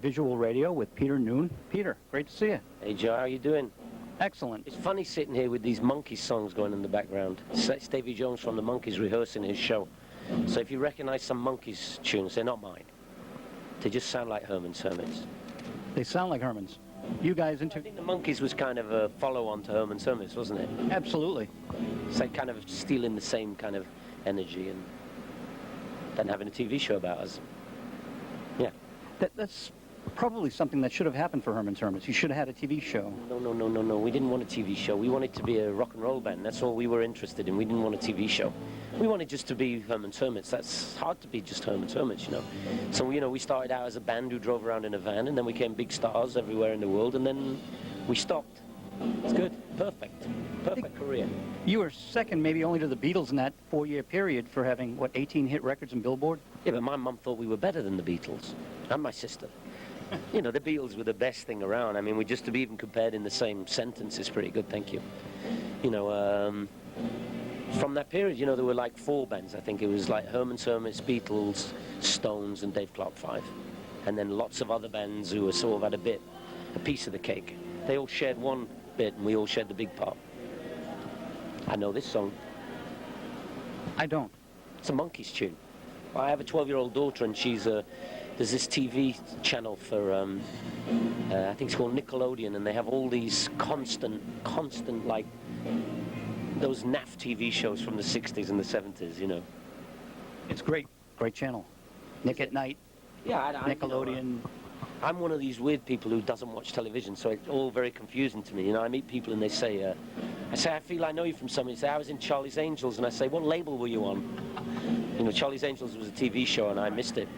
Visual Radio with Peter Noone. Peter, great to see you. Hey, Joe, how you doing? Excellent. It's funny sitting here with these Monkees songs going in the background. It's Davy Jones from the Monkees rehearsing his show. So if you recognize some Monkees tunes, they're not mine. They just sound like Herman's Hermits. They sound like Herman's. You guys I think the Monkees was kind of a follow-on to Herman's Hermits, wasn't it? Absolutely. It's like kind of stealing the same kind of energy and then having a TV show about us. Yeah. That's probably something that should have happened for Herman's Hermits. You should have had a TV show. No. We didn't want a TV show. We wanted to be a rock and roll band. That's all we were interested in. We didn't want a TV show. We wanted just to be Herman's Hermits. That's hard to be just Herman's Hermits, you know. So, you know, we started out as a band who drove around in a van, and then we became big stars everywhere in the world, and then we stopped. It's good. Perfect. Perfect career. You were second maybe only to the Beatles in that 4-year period for having, what, 18 hit records in Billboard? Yeah, but my mum thought we were better than the Beatles, and my sister. You know, the Beatles were the best thing around. I mean, we just to be even compared in the same sentence is pretty good, thank you. You know, from that period, you know, there were like 4 bands. I think it was like Herman's Hermits, Beatles, Stones, and Dave Clark 5. And then lots of other bands who were sort of had a piece of the cake. They all shared one bit, and we all shared the big part. I know this song. I don't. It's a Monkees tune. I have a 12-year-old daughter, and she's there's this TV channel for, I think it's called Nickelodeon, and they have all these constant, like, those naff TV shows from the 60s and the 70s, you know. It's great. Great channel. Nick at Night. Yeah, Nickelodeon. I'm one of these weird people who doesn't watch television, so it's all very confusing to me. You know, I meet people and they say, I feel I know you from something. They say, I was in Charlie's Angels, and I say, what label were you on? You know, Charlie's Angels was a TV show, and I missed it.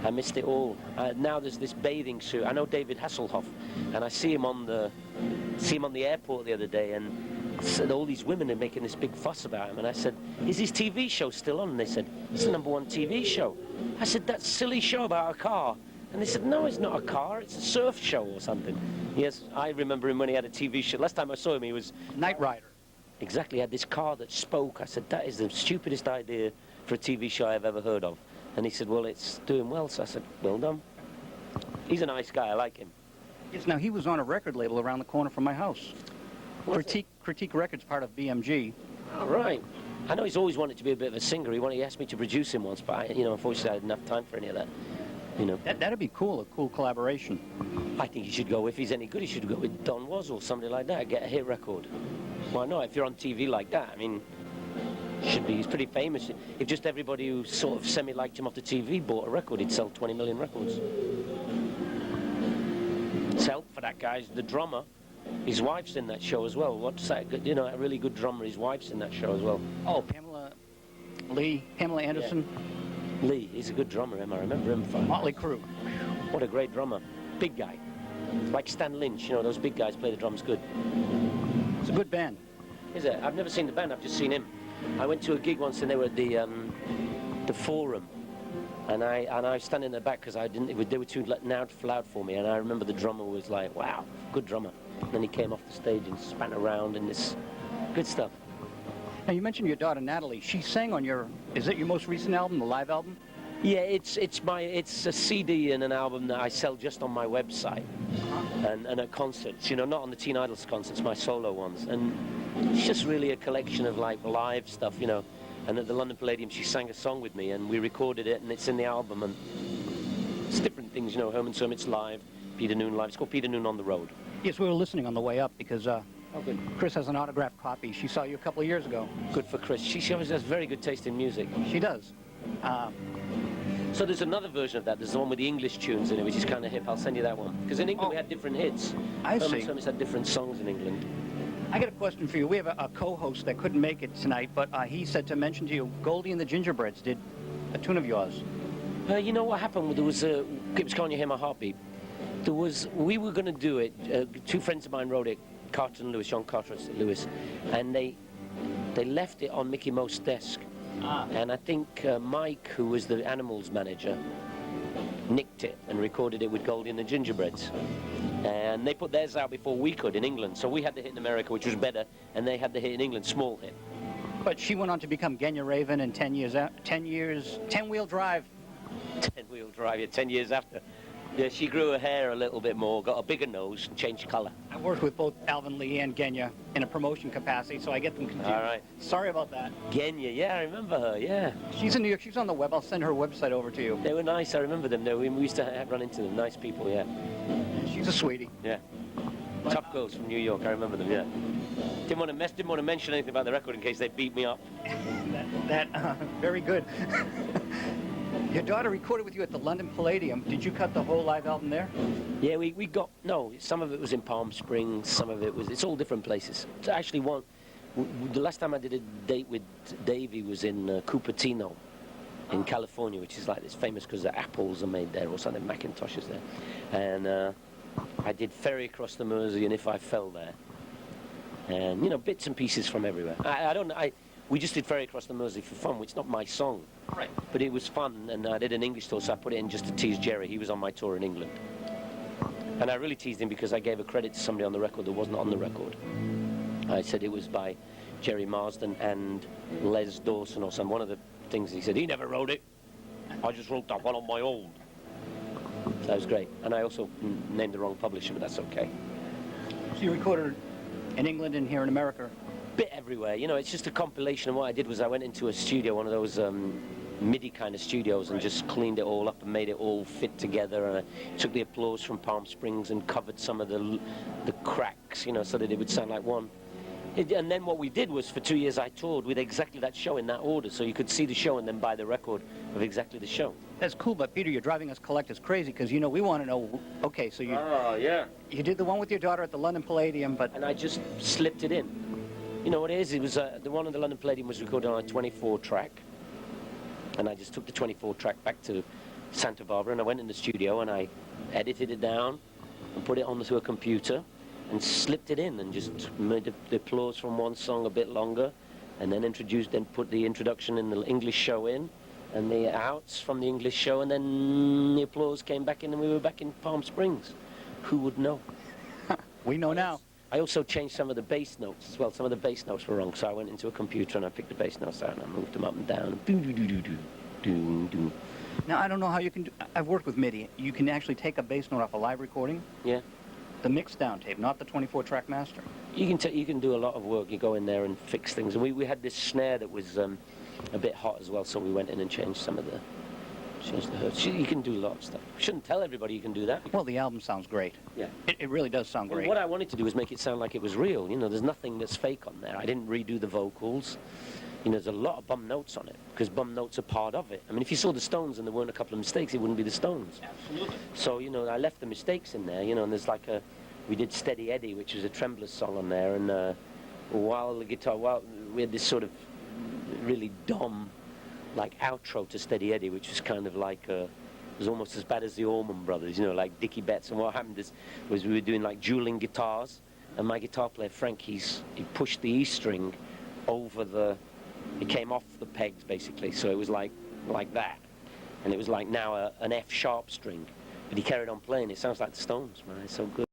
I missed it all. Now there's this bathing suit. I know David Hasselhoff, and I see him on the airport the other day, and said all these women are making this big fuss about him. And I said, is his TV show still on? And they said, it's the #1 TV show. I said, that silly show about a car. And they said, no, it's not a car, it's a surf show or something. Yes, I remember him when he had a TV show. Last time I saw him, he was... Knight Rider. Exactly, he had this car that spoke. I said, that is the stupidest idea for a TV show I've ever heard of. And he said, well, it's doing well. So I said, well done. He's a nice guy, I like him. Yes, now he was on a record label around the corner from my house. Critic Records, part of BMG. All right. I know he's always wanted to be a bit of a singer. He asked me to produce him once, but unfortunately I had enough time for any of that. You know. That'd be cool, a cool collaboration. I think he should go, if he's any good, he should go with Don Was or something like that, get a hit record. Why not? If you're on TV like that, I mean, he's pretty famous. If just everybody who sort of semi-liked him off the TV bought a record, he'd sell 20 million records. It's help for that guy, the drummer. His wife's in that show as well. What's that? You know, a really good drummer, his wife's in that show as well. Oh, Pamela Anderson? Yeah. Lee, he's a good drummer, I remember him from Motley Crue. What a great drummer. Big guy. Like Stan Lynch, you know, those big guys play the drums good. It's a good band. Is it? I've never seen the band, I've just seen him. I went to a gig once and they were at the Forum. And I was standing in the back because they were too loud for me, and I remember the drummer was like, wow, good drummer. And then he came off the stage and span around and this good stuff. Now, you mentioned your daughter, Natalie. She sang on is it your most recent album, the live album? Yeah, it's a CD and an album that I sell just on my website and at concerts, you know, not on the Teen Idols concerts, my solo ones. And it's just really a collection of, like, live stuff, you know. And at the London Palladium, she sang a song with me, and we recorded it, and it's in the album. And it's different things, you know, Herman's Hermits live, Peter Noone live. It's called Peter Noone on the Road. Yes, we were listening on the way up because... Oh, good. Chris has an autographed copy. She saw you a couple of years ago. Good for Chris. She always has very good taste in music. She does. So there's another version of that. There's the one with the English tunes in it, which is kind of hip. I'll send you that one. Because in England we had different hits. I see. Herman's Hermits had different songs in England. I got a question for you. We have a co-host that couldn't make it tonight, but he said to mention to you, Goldie and the Gingerbreads did a tune of yours. You know what happened? There was it was Can't You Hear My Heartbeat? We were going to do it. 2 friends of mine wrote it. Carter and Lewis, John Carter and Lewis, and they left it on Mickey Most's desk. And I think Mike, who was the Animals manager, nicked it and recorded it with Goldie and the Gingerbreads. And they put theirs out before we could in England, so we had the hit in America, which was better, and they had the hit in England, small hit. But she went on to become Genya Raven in 10 Wheel Drive. 10 Wheel Drive, yeah, 10 years after. Yeah, she grew her hair a little bit more, got a bigger nose, and changed colour. I worked with both Alvin Lee and Genya in a promotion capacity, so I get them confused. All right. Sorry about that. Genya, yeah, I remember her, yeah. She's in New York. She's on the web. I'll send her website over to you. They were nice, I remember them. We used to run into them, nice people, yeah. She's a sweetie. Yeah. Top girls from New York, I remember them, yeah. Didn't want to mention anything about the record in case they beat me up. Very good. Your daughter recorded with you at the London Palladium. Did you cut the whole live album there? Yeah, we got, no, some of it was in Palm Springs, some of it was, it's all different places. So actually the last time I did a date with Davey was in Cupertino in California, which is like, it's famous because the apples are made there or something, Macintoshes there. And I did Ferry Across the Mersey and If I Fell There. And, you know, bits and pieces from everywhere. We just did Ferry Across the Mersey for fun, which is not my song. Right. But it was fun, and I did an English tour, so I put it in just to tease Jerry. He was on my tour in England. And I really teased him because I gave a credit to somebody on the record that wasn't on the record. I said it was by Jerry Marsden and Les Dawson or some. One of the things he said, he never wrote it. I just wrote that one on my own. So that was great. And I also named the wrong publisher, but that's okay. So you recorded in England and here in America? Bit everywhere, you know, it's just a compilation. And what I did was I went into a studio, one of those MIDI kind of studios, and just cleaned it all up and made it all fit together. And I took the applause from Palm Springs and covered some of the cracks, you know, so that it would sound like one. And then what we did was, for 2 years, I toured with exactly that show in that order, so you could see the show and then buy the record of exactly the show. That's cool, but Peter, you're driving us collectors crazy, because, you know, we want to know, okay, so you... Oh, yeah. You did the one with your daughter at the London Palladium, but... And I just slipped it in. You know what it is? It was, the one in the London Palladium was recorded on a 24-track, and I just took the 24-track back to Santa Barbara, and I went in the studio, and I edited it down, and put it onto a computer, and slipped it in, and just made the applause from one song a bit longer, and then put the introduction in the English show in, and the outs from the English show, and then the applause came back in, and we were back in Palm Springs. Who would know? We know now. I also changed some of the bass notes as well. Some of the bass notes were wrong, so I went into a computer and I picked the bass notes out and I moved them up and down. Now, I don't know how you can do... I've worked with MIDI. You can actually take a bass note off a live recording? Yeah. The mix down tape, not the 24-track master. You can do a lot of work. You go in there and fix things. And we had this snare that was a bit hot as well, so we went in and changed some of the... Change the hertz. You can do a lot of stuff. Shouldn't tell everybody you can do that. Well, the album sounds great. Yeah. It really does sound great. What I wanted to do was make it sound like it was real. You know, there's nothing that's fake on there. I didn't redo the vocals. You know, there's a lot of bum notes on it, because bum notes are part of it. I mean, if you saw the Stones and there weren't a couple of mistakes, it wouldn't be the Stones. Absolutely. So, you know, I left the mistakes in there, you know, and there's like we did Steady Eddie, which was a tremblous song on there, and while we had this sort of really dumb, like, outro to Steady Eddie, which was kind of like, it was almost as bad as the Allman Brothers, you know, like Dickie Betts. And what happened was we were doing, like, dueling guitars, and my guitar player, Frank, he pushed the E string over it came off the pegs, basically, so it was like that. And it was like now an F sharp string. But he carried on playing. It sounds like the Stones, man. It's so good.